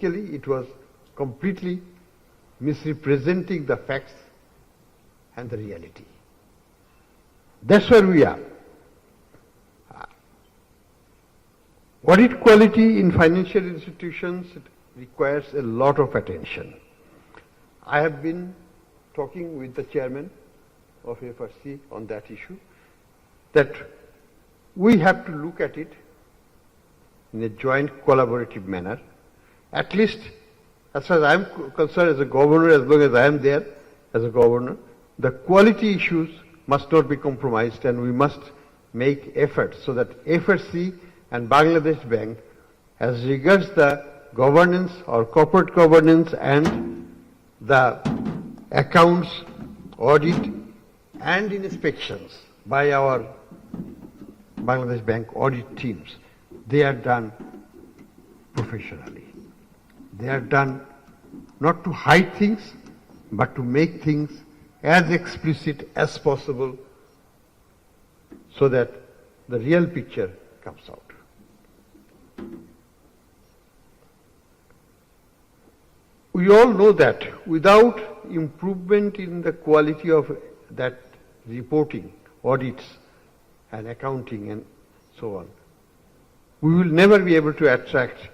basically it was completely misrepresenting the facts and the reality. That's where we are. Audit quality in financial institutions requires a lot of attention. I have been talking with the chairman of FRC on that issue, that we have to look at it in a joint collaborative manner. At least, as far as I am concerned as a governor, as long as I am there as a governor, the quality issues must not be compromised, and we must make efforts so that FRC and Bangladesh Bank, as regards the governance or corporate governance and the accounts, audit and inspections by our Bangladesh Bank audit teams, they are done professionally. They are done not to hide things, but to make things as explicit as possible so that the real picture comes out. We all know that without improvement in the quality of that reporting, audits and accounting and so on, we will never be able to attract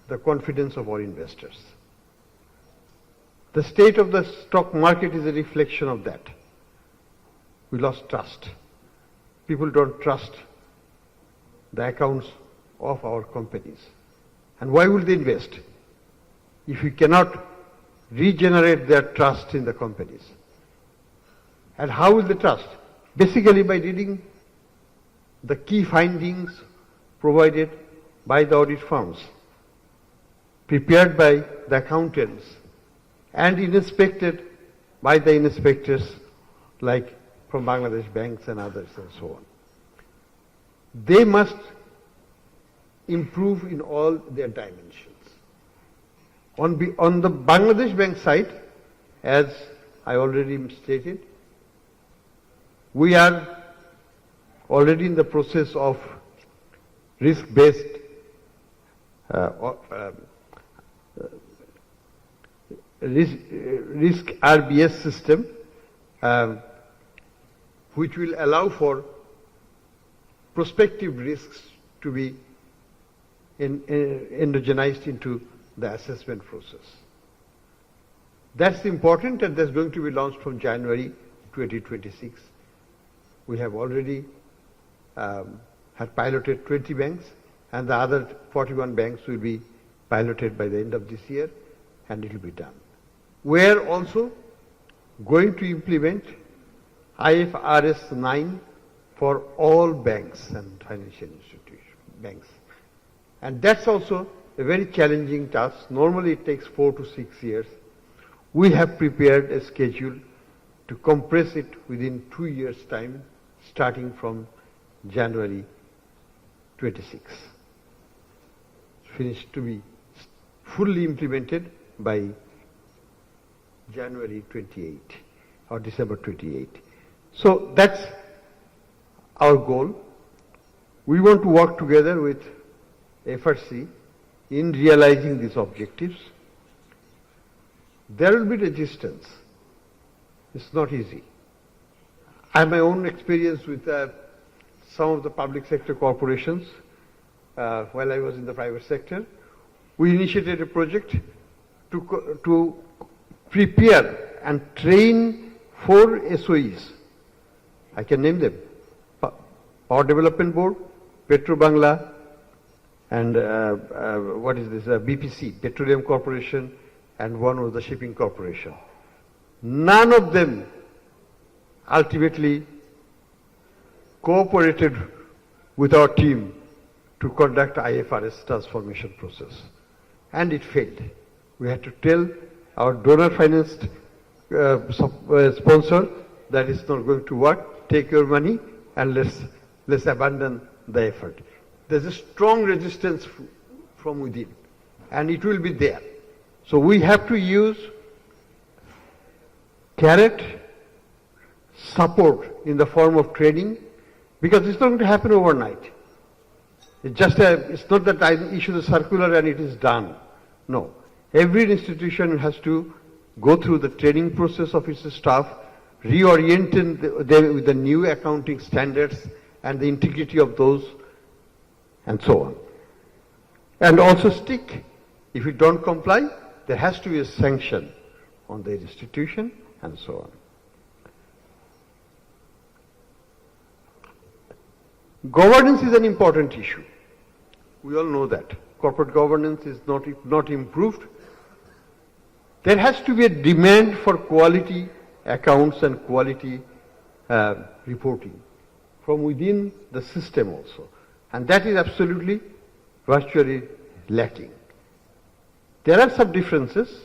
the confidence of our investors. The state of the stock market is a reflection of that. We lost trust. People don't trust the accounts of our companies. And why will they invest if we cannot regenerate their trust in the companies? And how will they trust? Basically by reading the key findings provided by the audit firms, prepared by the accountants, and inspected by the inspectors like from Bangladesh banks and others and so on. They must improve in all their dimensions. On the Bangladesh Bank side, as I already stated, we are already in the process of risk-based risk RBS system, which will allow for prospective risks to be endogenized into the assessment process. That's important, and that's going to be launched from January 2026. We have already had piloted 20 banks, and the other 41 banks will be piloted by the end of this year, and it will be done. We are also going to implement IFRS 9 for all banks and financial institutions, banks. And that's also a very challenging task. Normally it takes 4 to 6 years. We have prepared a schedule to compress it within 2 years' time, starting from January 26. Finished to be fully implemented by January 28 or December 28. So that's our goal. We want to work together with FRC in realizing these objectives. There will be resistance. It's not easy. I have my own experience with some of the public sector corporations while I was in the private sector. We initiated a project to prepare and train 4 SOEs. I can name them: Power Development Board, Petro Bangla, and BPC, Petroleum Corporation, and one was the Shipping Corporation. None of them ultimately cooperated with our team to conduct IFRS transformation process, and it failed. We had to tell our donor financed sponsor that it's not going to work, take your money and let's abandon the effort. There's a strong resistance from within, and it will be there. So we have to use carrot support in the form of training, because it's not going to happen overnight. It's not that I issue the circular and it is done. No. Every institution has to go through the training process of its staff, reorienting them with the new accounting standards and the integrity of those, and so on. And also stick. If you don't comply, there has to be a sanction on the institution, and so on. Governance is an important issue. We all know that. Corporate governance is not improved. There has to be a demand for quality accounts and quality reporting from within the system also. And that is absolutely, virtually lacking. There are some differences,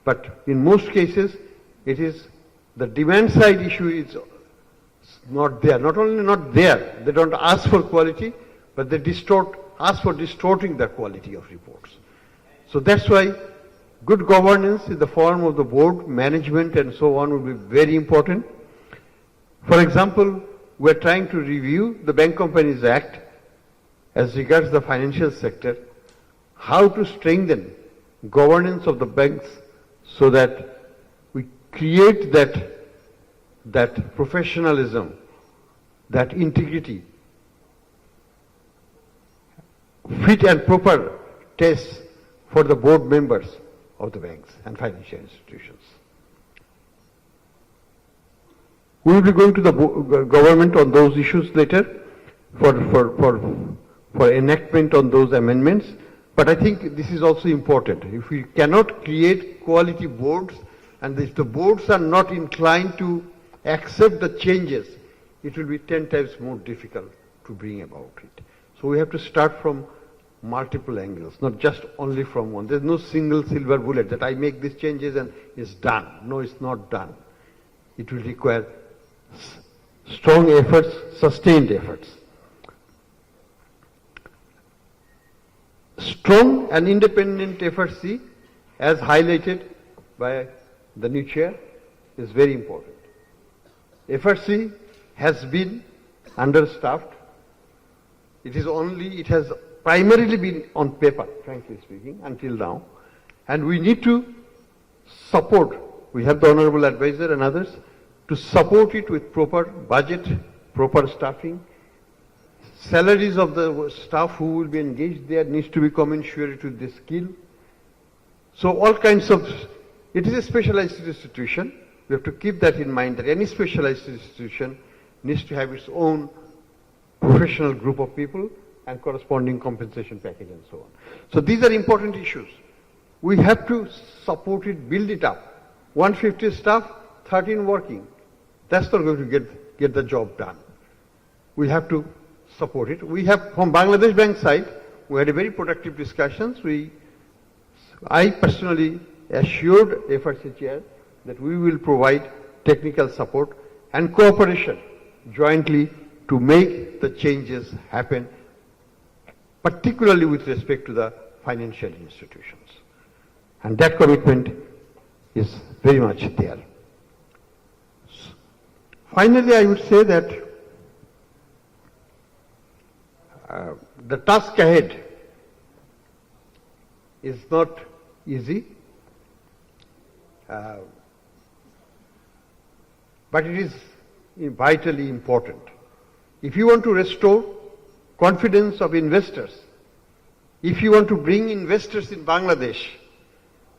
but in most cases, it is the demand side issue is not there. Not only not there, they don't ask for quality, but they ask for distorting the quality of reports. So that's why good governance in the form of the board, management and so on will be very important. For example, we are trying to review the Bank Companies Act as regards the financial sector, how to strengthen governance of the banks so that we create that professionalism, that integrity, fit and proper tests for the board members of the banks and financial institutions. We will be going to the government on those issues later for enactment on those amendments. But I think this is also important. If we cannot create quality boards, and if the boards are not inclined to accept the changes, it will be 10 times more difficult to bring about it. So we have to start from multiple angles, not just only from one. There's no single silver bullet that I make these changes and it's done. No, it's not done. It will require strong efforts, sustained efforts. Strong and independent FRC, as highlighted by the new chair, is very important. FRC has been understaffed. It has primarily been on paper, frankly speaking, until now. And we need to support, we have the Honorable Advisor and others, to support it with proper budget, proper staffing. Salaries of the staff who will be engaged there needs to be commensurate with the skill. So all kinds of, it is a specialized institution. We have to keep that in mind, that any specialized institution needs to have its own professional group of people and corresponding compensation package and so on. So these are important issues. We have to support it, build it up. 150 staff, 13 working. That's not going to get the job done. We have to support it. We have, from Bangladesh Bank side, we had a very productive discussions. I personally assured FRC chair that we will provide technical support and cooperation jointly to make the changes happen, particularly with respect to the financial institutions. And that commitment is very much there. Finally, I would say that the task ahead is not easy, but it is vitally important. If you want to restore confidence of investors, if you want to bring investors in Bangladesh,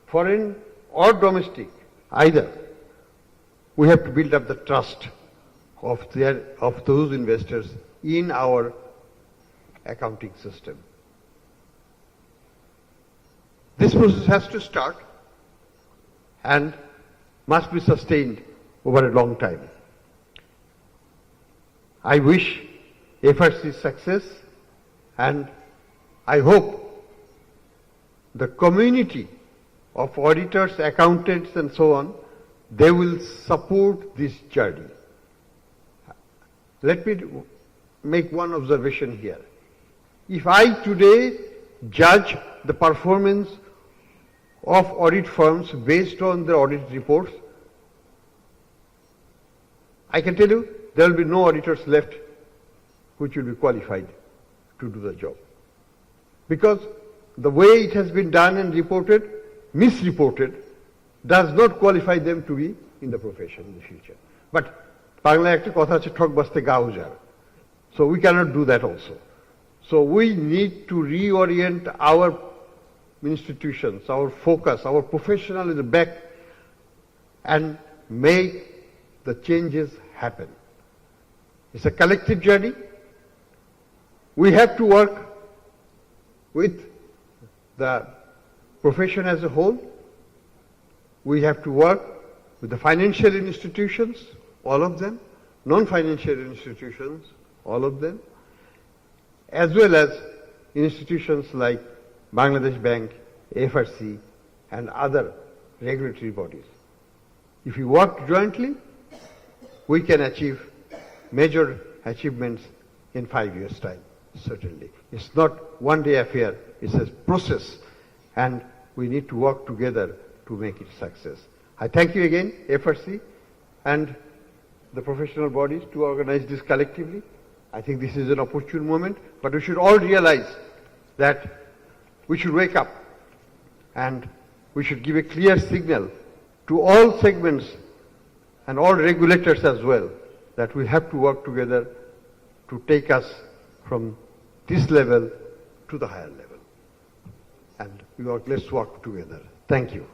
foreign or domestic, either, we have to build up the trust of those investors in our accounting system. This process has to start and must be sustained over a long time. I wish FRC success, and I hope the community of auditors, accountants and so on, they will support this journey. Let me make one observation here. If I today judge the performance of audit firms based on their audit reports, I can tell you there will be no auditors left which will be qualified to do the job. Because the way it has been done and reported, misreported does not qualify them to be in the profession in the future. But বাংলায় একটা কথা আছে ঠক বাস্তে গা উজাড়. So we cannot do that also. So we need to reorient our institutions, our focus, our professional in the back and make the changes happen. It's a collective journey. We have to work with the profession as a whole. We have to work with the financial institutions, all of them, non-financial institutions, all of them, as well as institutions like Bangladesh Bank, FRC, and other regulatory bodies. If we work jointly, we can achieve major achievements in 5 years' time, certainly. It's not one-day affair, it's a process, and we need to work together to make it success. I thank you again, FRC, and the professional bodies to organize this collectively. I think this is an opportune moment, but we should all realize that we should wake up and we should give a clear signal to all segments and all regulators as well that we have to work together to take us from this level to the higher level. And let's work together. Thank you.